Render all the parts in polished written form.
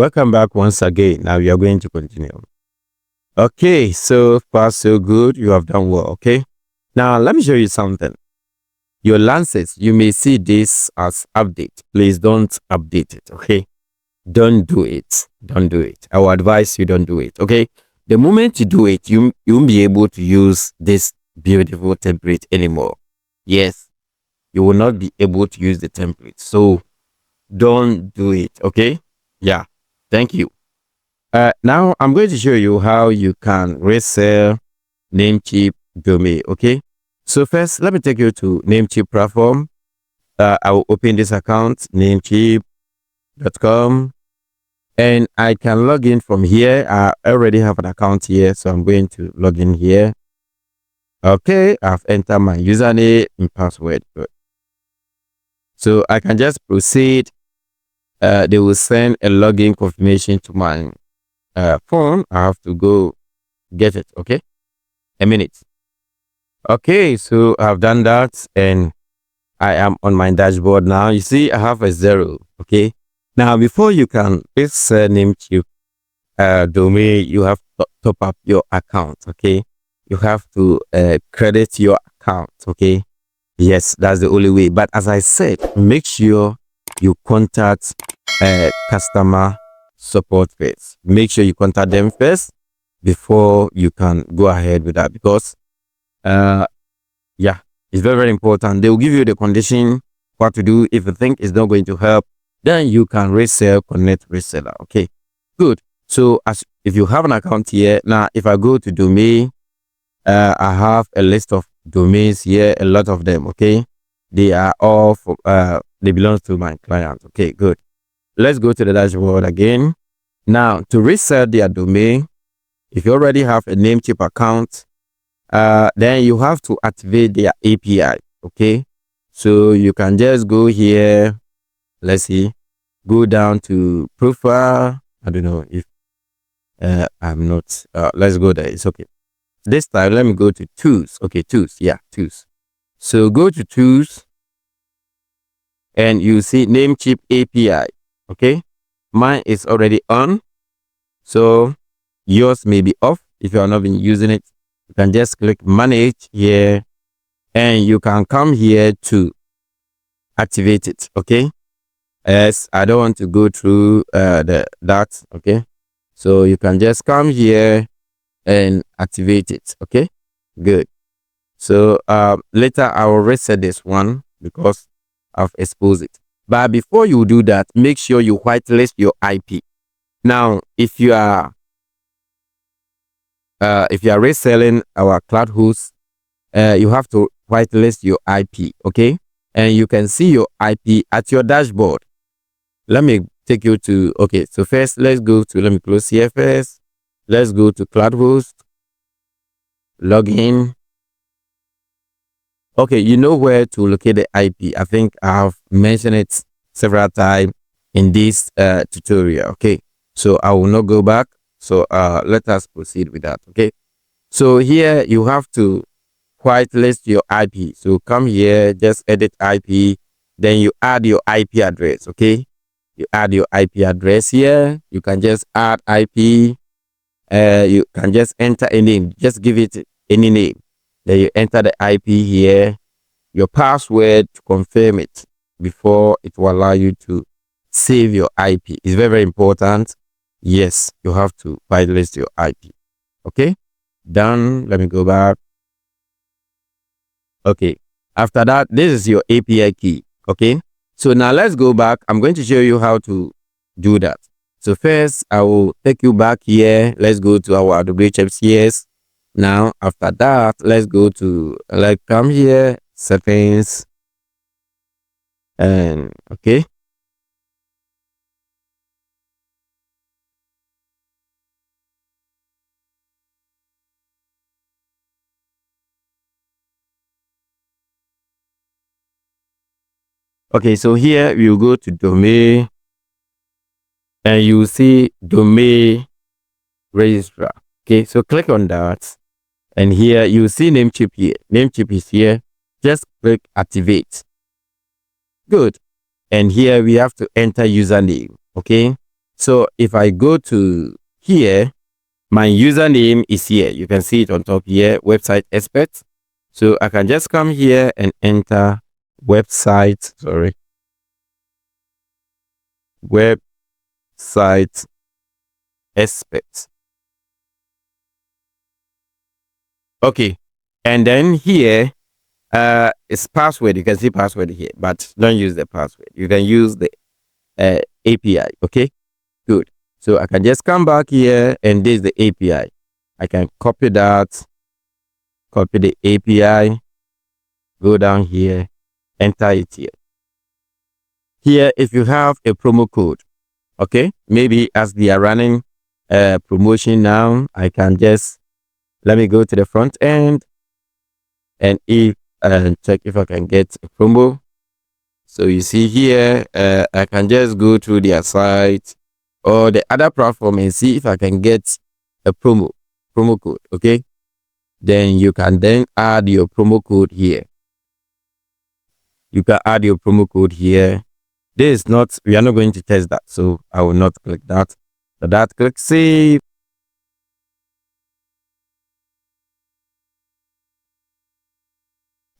Welcome back once again. Now we are going to continue. Okay, so far so good. You have done well. Okay, now let me show you something. Your Lancet, you may see this as update. Please don't update it. Okay, don't do it. Don't do it. I will advise you don't do it. Okay, the moment you do it, you won't be able to use this beautiful template anymore. Yes, you will not be able to use the template. So don't do it. Okay, yeah. Thank you. Now I'm going to show you how you can resell Namecheap domain. Okay. So first, let me take you to Namecheap platform. I will open this account, namecheap.com, and I can log in from here. I already have an account here, so I'm going to log in here. Okay, I've entered my username and password. Good. So I can just proceed. They will send a login confirmation to my phone. I have to go get it. Okay, a minute. Okay, so I've done that and I am on my dashboard now. You see, I have a 0. Okay, now before you can this Namecheap domain, you have to top up your account. Okay, you have to credit your account. Okay, yes, that's the only way. But as I said, make sure you contact customer support first. Make sure you contact them first before you can go ahead with that, because yeah, it's very, very important. They will give you the condition, what to do. If you think it's not going to help, then you can resell, connect reseller. Okay, good. So if you have an account here, now if I go to domain, I have a list of domains here, a lot of them. Okay, they are all for, they belong to my client. Okay, good. Let's go to the dashboard again. Now to resell their domain, if you already have a Namecheap account, then you have to activate their API. Okay, so you can just go here. Let's see, go down to profile. I don't know if I'm not. Let's go there. It's okay. This time, let me go to tools. Okay, tools. Yeah, tools. So go to tools, and you see Namecheap API. Okay, mine is already on, so yours may be off if you are not been using it. You can just click manage here and you can come here to activate it. Okay, as I don't want to go through that. Okay, so you can just come here and activate it. Okay, good. So later I will reset this one because I've exposed it. But before you do that, make sure you whitelist your IP. Now if you are reselling our cloud host, you have to whitelist your IP. Okay, and you can see your IP at your dashboard. Let me take you to, okay, so first let's go to, let me close here first. Let's go to cloud host, login. Okay, you know where to locate the IP. I think I have mentioned it several times in this tutorial. Okay, so I will not go back. So let us proceed with that. Okay, so here you have to whitelist your IP. So come here, just edit IP, then you add your IP address. Okay, you add your IP address here. You can just add IP. You can just enter a name. Just give it any name. Then you enter the IP here, your password to confirm it before it will allow you to save your IP. It's very, very important. Yes, you have to whitelist your IP. Okay, done. Let me go back. Okay, after that, this is your API key. Okay, so now let's go back. I'm going to show you how to do that. So first, I will take you back here. Let's go to our WHFCS. Now, after that, let's go to, like, come here, settings, and okay. Okay, so here you go to domain and you see domain registrar. Okay, so click on that. And here you see Namecheap here. Namecheap is here. Just click activate. Good. And here we have to enter username. Okay. So if I go to here, my username is here. You can see it on top here, website expert. So I can just come here and enter website expert. Okay, and then here it's password. You can see password here, but don't use the password. You can use the API. Okay, good. So I can just come back here, and this is the API. I can copy that, copy the API, go down here, enter it here. Here, if you have a promo code, okay, maybe as they are running promotion now, I can just, let me go to the front end and check if I can get a promo. So you see here, I can just go through their site or the other platform and see if I can get a promo code. Okay, then you can then add your promo code here. You can add your promo code here. This is not, we are not going to test that, so I will not click that. So that, click save.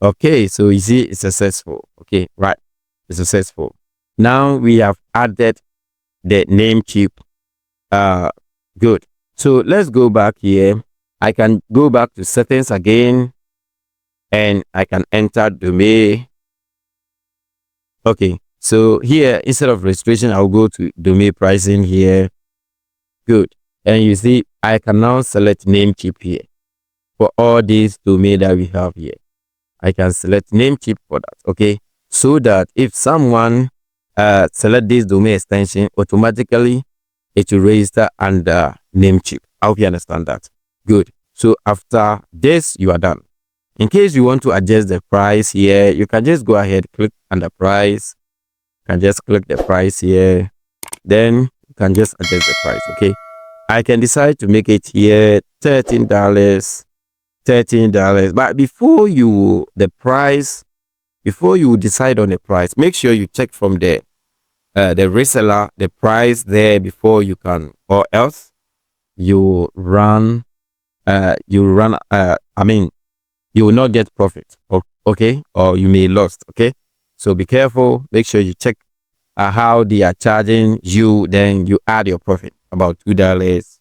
Okay, so you see it's successful. Okay, right, it's successful. Now we have added the Namecheap. Good. So let's go back here. I can go back to settings again, and I can enter domain. Okay, so here instead of registration, I'll go to domain pricing here. Good. And you see I can now select Namecheap here for all these domain that we have here. I can select Namecheap for that. Okay, so that if someone select this domain extension, automatically it will register under Namecheap. I hope you understand that. Good. So after this, you are done. In case you want to adjust the price here, you can just go ahead, click on the price. You can just click the price here. Then you can just adjust the price. Okay, I can decide to make it here $13. But before you decide on the price, make sure you check from the reseller the price there before you can, or else you run you will not get profit. Okay, or you may lost. Okay, so be careful. Make sure you check how they are charging you, then you add your profit about $2.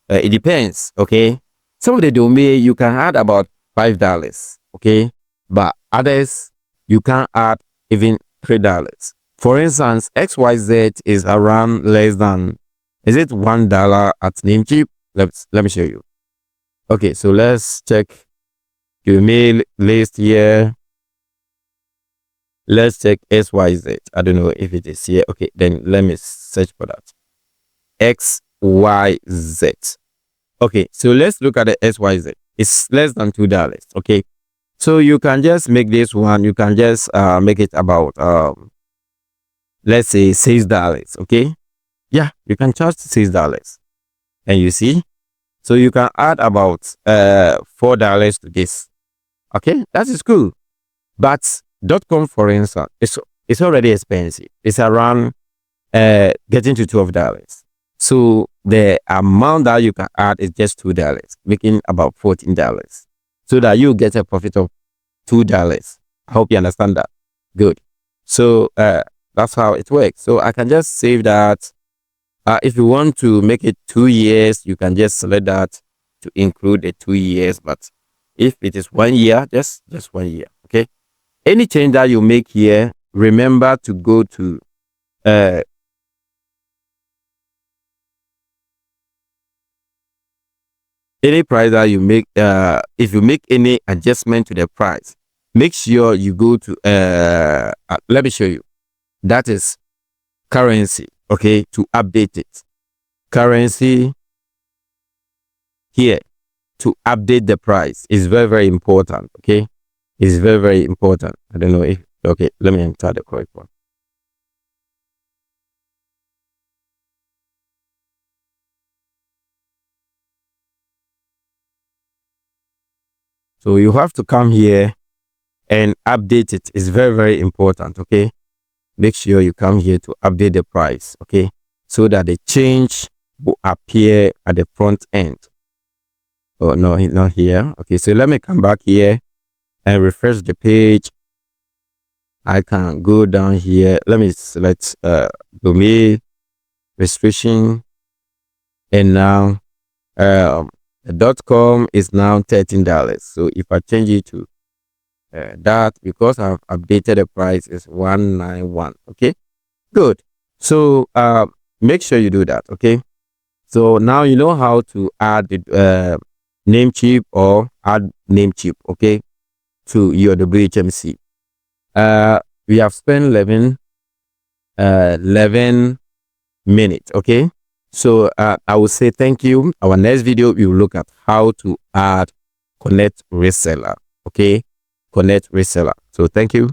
It depends. Okay, some of the domain you can add about $5. Okay, but others you can add even $3. For instance, XYZ is around less than, is it $1 at Namecheap? Let me show you. Okay, so let's check domain list here. Let's check XYZ. I don't know if it is here. Okay, then let me search for that. XYZ. Okay, so let's look at the XYZ. It's less than $2. Okay, so you can just make this one. You can just make it about let's say $6. Okay, yeah, you can charge $6, and you see, so you can add about $4 to this. Okay, that is cool. But .com, for instance, it's already expensive. It's around getting to $12. So the amount that you can add is just $2, making about $14, so that you get a profit of $2. I hope you understand that. Good. So that's how it works. So I can just save that. If you want to make it 2 years, you can just select that to include the 2 years. But if it is 1 year, just 1 year. Okay. Any change that you make here, remember to go to any price that you make. If you make any adjustment to the price, make sure you go to let me show you. That is currency. Okay, to update it. Currency here to update the price is very, very important. Okay, it's very, very important. I don't know if, okay, let me enter the correct one. So you have to come here and update it. It's very, very important. Okay, make sure you come here to update the price. Okay, so that the change will appear at the front end. Oh no, not here. Okay, so let me come back here and refresh the page. I can go down here. Let me select domain restriction, and now the .com is now $13. So if I change it to that, because I've updated the price, is $191. Okay, good. So make sure you do that. Okay, so now you know how to add the Namecheap or add Namecheap, okay, to your WHMC. We have spent 11 minutes. Okay, so I will say thank you. Our next video we will look at how to add Connect Reseller. Okay, Connect Reseller. So thank you.